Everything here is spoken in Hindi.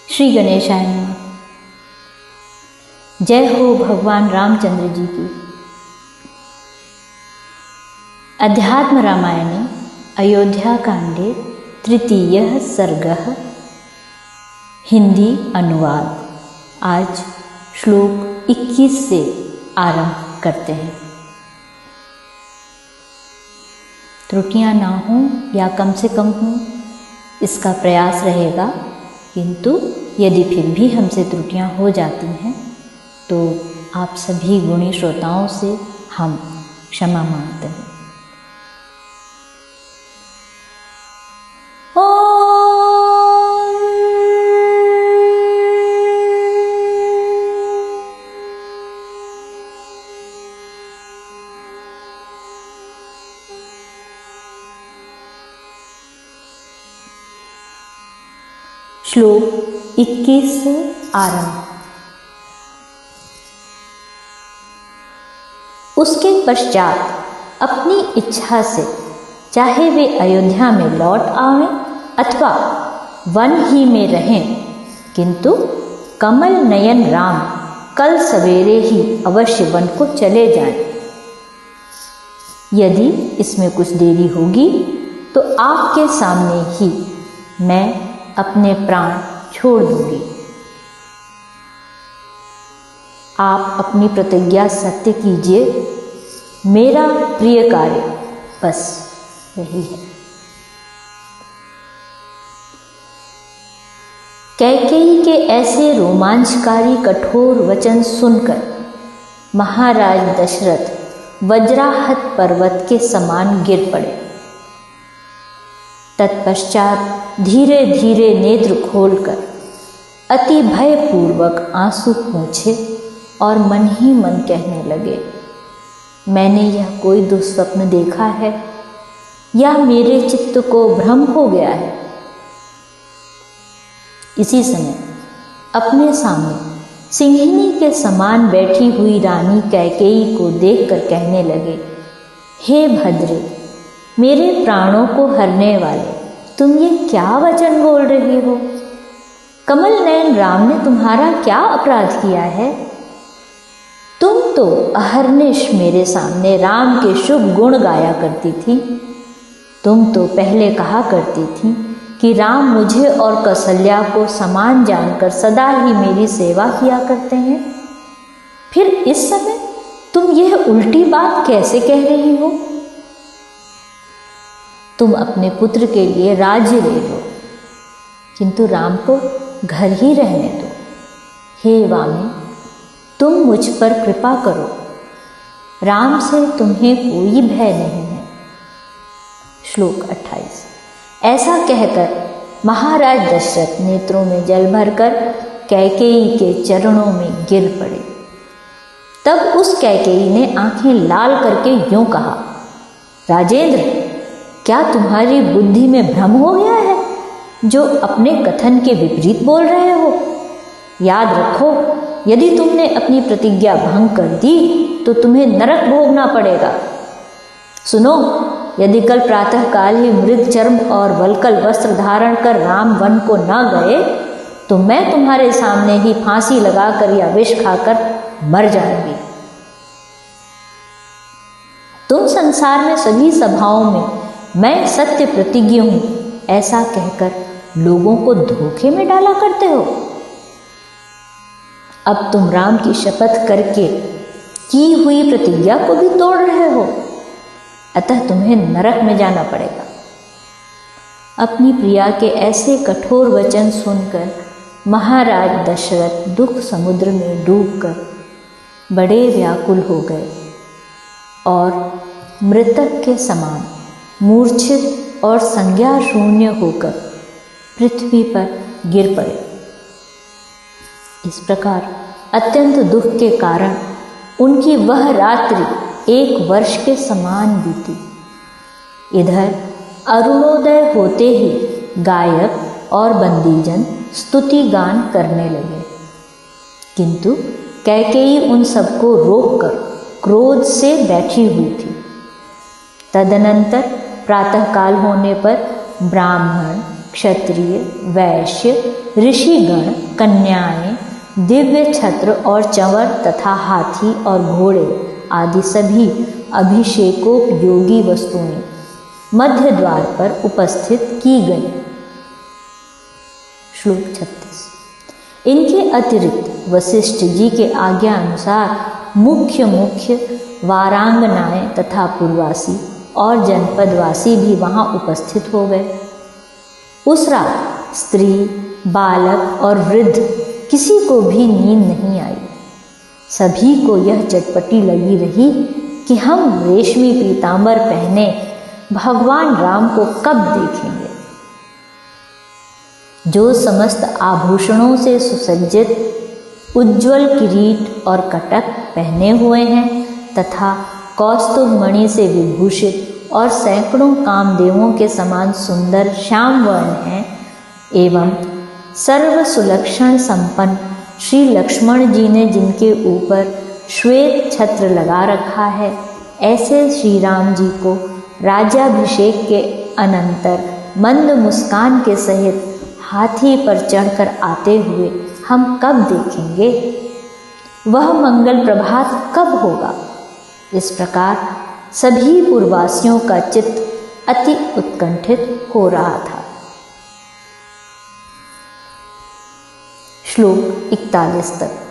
श्री गणेशाय नमः। जय हो भगवान रामचंद्र जी की। अध्यात्म रामायणे अयोध्या कांडे तृतीयः सर्गः हिंदी अनुवाद। आज श्लोक 21 से आरंभ करते हैं। त्रुटियां ना हों या कम से कम हों, इसका प्रयास रहेगा, किंतु यदि फिर भी हमसे त्रुटियां हो जाती हैं तो आप सभी गुणी श्रोताओं से हम क्षमा मांगते हैं। श्लोक 21 से आरंभ। उसके पश्चात अपनी इच्छा से चाहे वे अयोध्या में लौट आवें अथवा वन ही में रहें, किंतु कमल नयन राम कल सवेरे ही अवश्य वन को चले जाएं। यदि इसमें कुछ देरी होगी तो आपके सामने ही मैं अपने प्राण छोड़ दूंगी। आप अपनी प्रतिज्ञा सत्य कीजिए, मेरा प्रिय कार्य बस यही है। कैकेयी के ऐसे रोमांचकारी कठोर वचन सुनकर महाराज दशरथ वज्राहत पर्वत के समान गिर पड़े। तत्पश्चात धीरे धीरे नेत्र खोलकर अति भयपूर्वक आंसू पोंछे और मन ही मन कहने लगे, मैंने यह कोई दुस्वप्न देखा है या मेरे चित्त को भ्रम हो गया है। इसी समय अपने सामने सिंहिनी के समान बैठी हुई रानी कैकेयी को देखकर कहने लगे, हे भद्रे, मेरे प्राणों को हरने वाले, तुम ये क्या वचन बोल रही हो? कमल नयन राम ने तुम्हारा क्या अपराध किया है? तुम तो अहर्निश मेरे सामने राम के शुभ गुण गाया करती थी। तुम तो पहले कहा करती थी कि राम मुझे और कौसल्या को समान जानकर सदा ही मेरी सेवा किया करते हैं। फिर इस समय तुम यह उल्टी बात कैसे कह रही हो? तुम अपने पुत्र के लिए राज्य ले लो, किंतु राम को घर ही रहने दो। हे वामी, तुम मुझ पर कृपा करो, राम से तुम्हें कोई भय नहीं है। श्लोक 28। ऐसा कहकर महाराज दशरथ नेत्रों में जल भरकर कैकेयी के चरणों में गिर पड़े। तब उस कैकेयी ने आंखें लाल करके यूं कहा, राजेंद्र, क्या तुम्हारी बुद्धि में भ्रम हो गया है जो अपने कथन के विपरीत बोल रहे हो? याद रखो, यदि तुमने अपनी प्रतिज्ञा भंग कर दी तो तुम्हें नरक भोगना पड़ेगा। सुनो, यदि कल प्रातःकाल ही मृग चर्म और वल्कल वस्त्र धारण कर राम वन को न गए तो मैं तुम्हारे सामने ही फांसी लगाकर या विष खाकर मर जाऊंगी। तुम संसार में सभी सभाओं में मैं सत्य प्रतिज्ञ हूं ऐसा कहकर लोगों को धोखे में डाला करते हो। अब तुम राम की शपथ करके की हुई प्रतिज्ञा को भी तोड़ रहे हो, अतः तुम्हें नरक में जाना पड़ेगा। अपनी प्रिया के ऐसे कठोर वचन सुनकर महाराज दशरथ दुख समुद्र में डूबकर बड़े व्याकुल हो गए और मृतक के समान मूर्छित और संज्ञा शून्य होकर पृथ्वी पर गिर पड़े। इस प्रकार अत्यंत दुख के कारण उनकी वह रात्रि 1 वर्ष के समान बीती। इधर अरुणोदय होते ही गायक और बंदीजन स्तुति गान करने लगे, किंतु कैकेयी उन सबको रोककर क्रोध से बैठी हुई थी। तदनंतर प्रातःकाल होने पर ब्राह्मण, क्षत्रिय, वैश्य, ऋषिगण, कन्याएं, दिव्य छत्र और चंवर तथा हाथी और घोड़े आदि सभी अभिषेकोपयोगी वस्तुएं मध्य द्वार पर उपस्थित की गई। श्लोक 36। इनके अतिरिक्त वशिष्ठ जी के आज्ञा अनुसार मुख्य वारांगनाएं तथा पुरवासी और जनपदवासी भी वहां उपस्थित हो गए। उस रात स्त्री, बालक और वृद्ध किसी को भी नींद नहीं आई। सभी को यह चटपटी लगी रही कि हम रेशमी पीतांबर पहने भगवान राम को कब देखेंगे। जो समस्त आभूषणों से सुसज्जित उज्ज्वल किरीट और कटक पहने हुए हैं तथा कौस्तुभ मणि से विभूषित और सैकड़ों कामदेवों के समान सुंदर श्याम वर्ण हैं, एवं सर्व सुलक्षण संपन्न श्री लक्ष्मण जी ने जिनके ऊपर श्वेत छत्र लगा रखा है, ऐसे श्री राम जी को राज्याभिषेक के अनंतर मंद मुस्कान के सहित हाथी पर चढ़कर आते हुए हम कब देखेंगे? वह मंगल प्रभात कब होगा? इस प्रकार सभी पुरवासियों का चित्त अति उत्कंठित हो रहा था। श्लोक 41 तक।